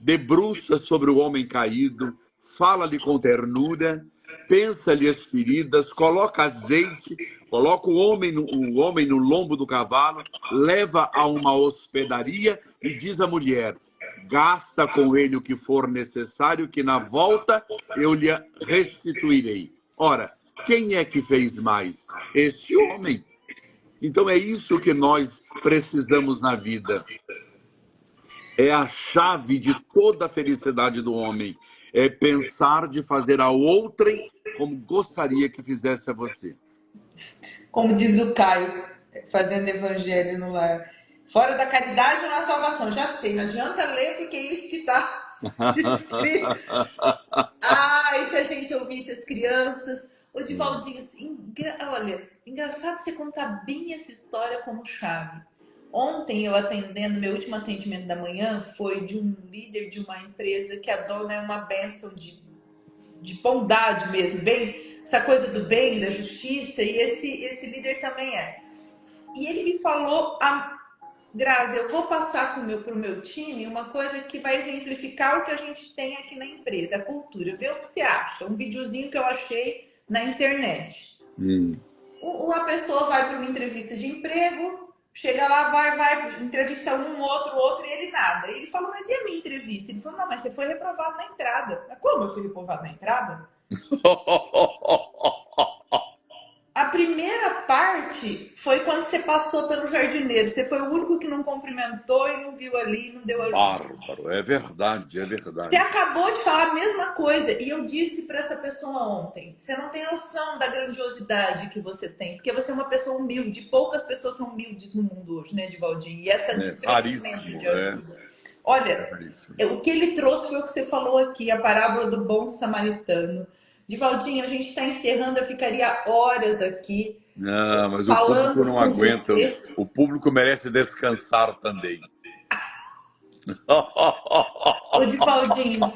debruça sobre o homem caído, fala-lhe com ternura, pensa-lhe as feridas, coloca azeite, coloca o homem no lombo do cavalo, leva a uma hospedaria e diz à mulher: gasta com ele o que for necessário, que na volta eu lhe restituirei. Ora, quem é que fez mais? Este homem. Então é isso que nós precisamos na vida. É a chave de toda a felicidade do homem. É pensar de fazer a outrem como gostaria que fizesse a você. Como diz o Caio, fazendo evangelho no lar. Fora da caridade não há salvação. Já sei, não adianta ler porque é isso que está escrito. Ah, e se a gente ouvisse as crianças? Ô, Divaldinho, assim, olha, engraçado você contar bem essa história como chave. Ontem eu atendendo, meu último atendimento da manhã foi de um líder de uma empresa que a dona é uma bênção de bondade mesmo, bem, essa coisa do bem, da justiça, e esse líder também é. E ele me falou, Grazi, eu vou passar para o meu time uma coisa que vai exemplificar o que a gente tem aqui na empresa, a cultura. Vê o que você acha. Um videozinho que eu achei na internet. A pessoa vai para uma entrevista de emprego, chega lá, vai, entrevista outro, e ele nada. E ele falou, mas e a minha entrevista? Ele falou, não, mas você foi reprovado na entrada. Mas como eu fui reprovado na entrada? A primeira parte foi quando você passou pelo jardineiro. Você foi o único que não cumprimentou e não viu ali, não deu ajuda. Bárbaro, é verdade, é verdade. Você acabou de falar a mesma coisa. E eu disse para essa pessoa ontem, você não tem noção da grandiosidade que você tem. Porque você é uma pessoa humilde. Poucas pessoas são humildes no mundo hoje, né, Divaldinho? E essa desprendimento de ajuda. Olha, o que ele trouxe foi o que você falou aqui, a parábola do bom samaritano. Divaldinho, a gente está encerrando, eu ficaria horas aqui. Não, mas o público não aguenta. O público merece descansar também. Ô, Divaldinho,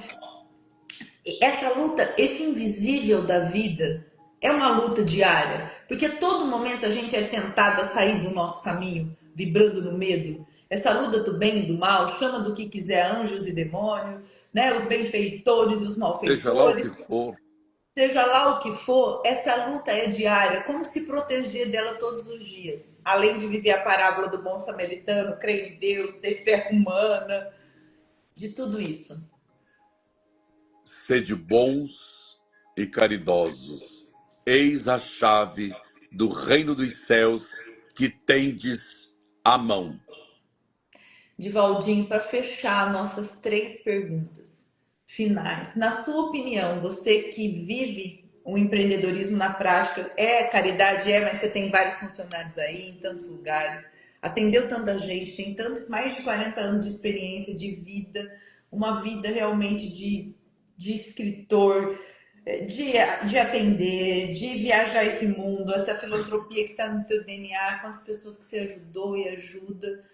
essa luta, esse invisível da vida, é uma luta diária. Porque a todo momento a gente é tentado a sair do nosso caminho, vibrando no medo. Essa luta do bem e do mal, chama do que quiser anjos e demônios, né? Os benfeitores e os malfeitores. Seja lá o que for. Seja lá o que for, essa luta é diária. Como se proteger dela todos os dias? Além de viver a parábola do bom samaritano, crer em Deus, ter fé humana, de tudo isso. Sede bons e caridosos. Eis a chave do reino dos céus que tendes à mão. Divaldinho, para fechar nossas 3 perguntas finais. Na sua opinião, você que vive o empreendedorismo na prática, é caridade? É, mas você tem vários funcionários aí, em tantos lugares, atendeu tanta gente, tem tantos, mais de 40 anos de experiência, de vida, uma vida realmente de escritor, de atender, de viajar esse mundo, essa filantropia que está no teu DNA, quantas pessoas que você ajudou e ajuda.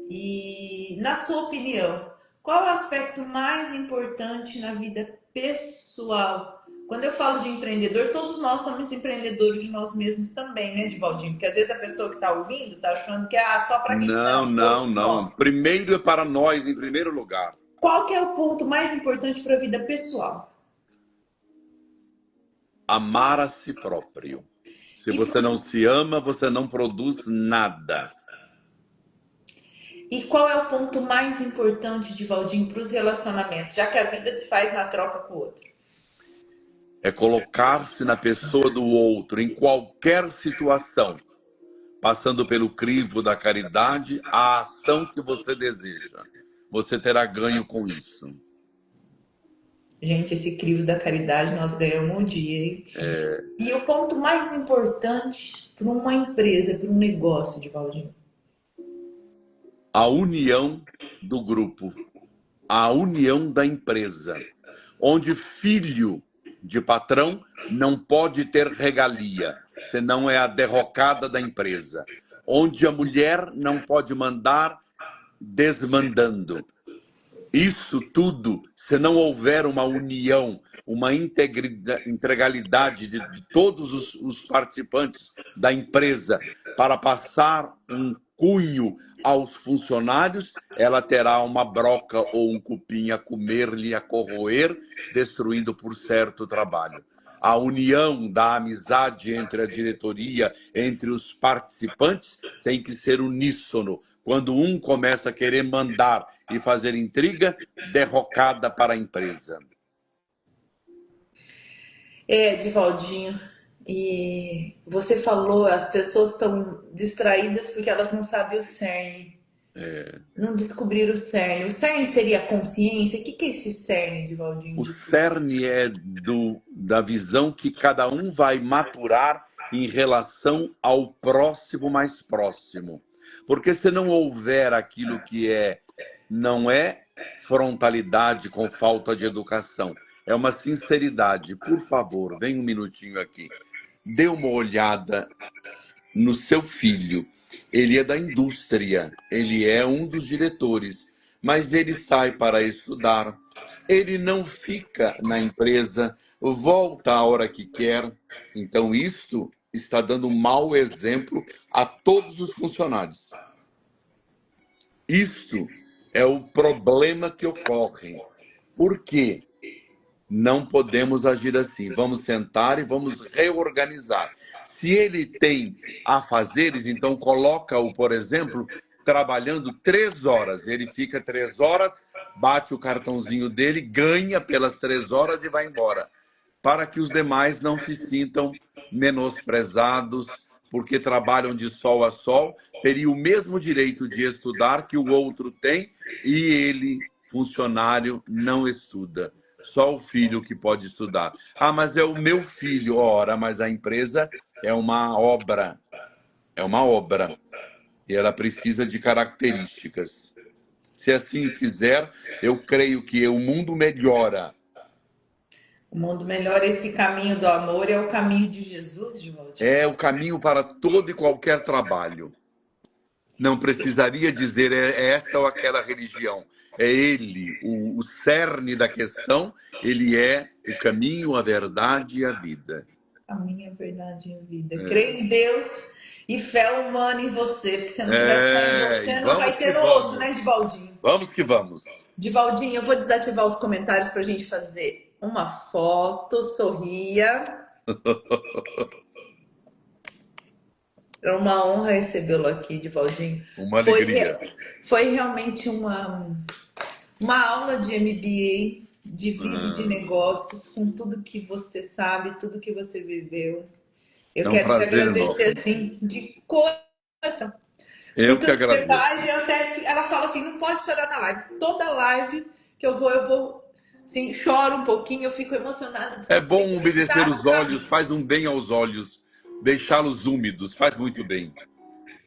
E, na sua opinião, qual é o aspecto mais importante na vida pessoal? Quando eu falo de empreendedor, todos nós somos empreendedores de nós mesmos também, né, Divaldinho? Porque às vezes a pessoa que está ouvindo está achando que é só para quem Não. Primeiro é para nós, em primeiro lugar. Qual que é o ponto mais importante para a vida pessoal? Amar a si próprio. Se você não se ama, você não produz nada. E qual é o ponto mais importante, Divaldinho, para os relacionamentos, já que a vida se faz na troca com o outro? É colocar-se na pessoa do outro, em qualquer situação, passando pelo crivo da caridade, a ação que você deseja. Você terá ganho com isso. Gente, esse crivo da caridade nós ganhamos um dia, hein? E o ponto mais importante para uma empresa, para um negócio, Divaldinho? A união do grupo, a união da empresa, onde filho de patrão não pode ter regalia, senão é a derrocada da empresa, onde a mulher não pode mandar desmandando. Isso tudo, se não houver uma união, uma integralidade de todos os participantes da empresa para passar um cunho aos funcionários, ela terá uma broca ou um cupim a comer-lhe, a corroer, destruindo por certo o trabalho. A união da amizade entre a diretoria, entre os participantes, tem que ser uníssono. Quando um começa a querer mandar e fazer intriga, derrocada para a empresa. Divaldinho, e você falou, as pessoas estão distraídas porque elas não sabem o cerne. Não descobriram o cerne. O cerne seria a consciência? O que é esse cerne, Divaldinho? O cerne é da visão que cada um vai maturar em relação ao próximo mais próximo. Porque se não houver aquilo que não é frontalidade com falta de educação, é uma sinceridade. Por favor, vem um minutinho aqui. Dê uma olhada no seu filho. Ele é da indústria, ele é um dos diretores, mas ele sai para estudar. Ele não fica na empresa, volta a hora que quer. Então, isto está dando um mau exemplo a todos os funcionários. Isto é o problema que ocorre. Por quê? Não podemos agir assim. Vamos sentar e vamos reorganizar. Se ele tem afazeres, então coloca-o, por exemplo, trabalhando 3 horas. Ele fica 3 horas, bate o cartãozinho dele, ganha pelas 3 horas e vai embora. Para que os demais não se sintam menosprezados, porque trabalham de sol a sol, teria o mesmo direito de estudar que o outro tem, e ele, funcionário, não estuda. Só o filho que pode estudar. Ah, mas é o meu filho. Ora, mas a empresa é uma obra. É uma obra. E ela precisa de características. Se assim fizer, eu creio que o mundo melhora. O mundo melhora. Esse caminho do amor é o caminho de Jesus, Divaldinho? É o caminho para todo e qualquer trabalho. Não precisaria dizer esta ou aquela religião. É ele, o cerne da questão, ele é o caminho, a verdade e a vida. A minha verdade e a vida. Creio em Deus e fé humana em você. Porque se não tiver fé em você, não vai ter no outro, né, Divaldinho? Vamos que vamos. Divaldinho, eu vou desativar os comentários para a gente fazer uma foto. Sorria. É uma honra recebê-lo aqui, Divaldinho. Uma alegria. Foi realmente uma aula de MBA, de vida e de negócios, com tudo que você sabe, tudo que você viveu. Eu quero te agradecer assim, de coração. Eu que agradeço. Ela fala assim, não pode chorar na live. Toda live que eu vou assim, choro um pouquinho, eu fico emocionada. É bom umedecer os olhos, faz um bem aos olhos, deixá-los úmidos, faz muito bem.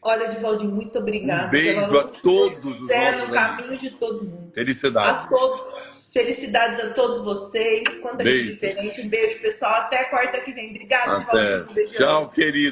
Olha, Divaldinho, muito obrigada. Um beijo a todos os nossos no caminho de todo mundo. Felicidades. A todos. Felicidades a todos vocês. Quanta gente diferente. Um beijo, pessoal. Até quarta que vem. Obrigada, Divaldinho. Tchau, querido.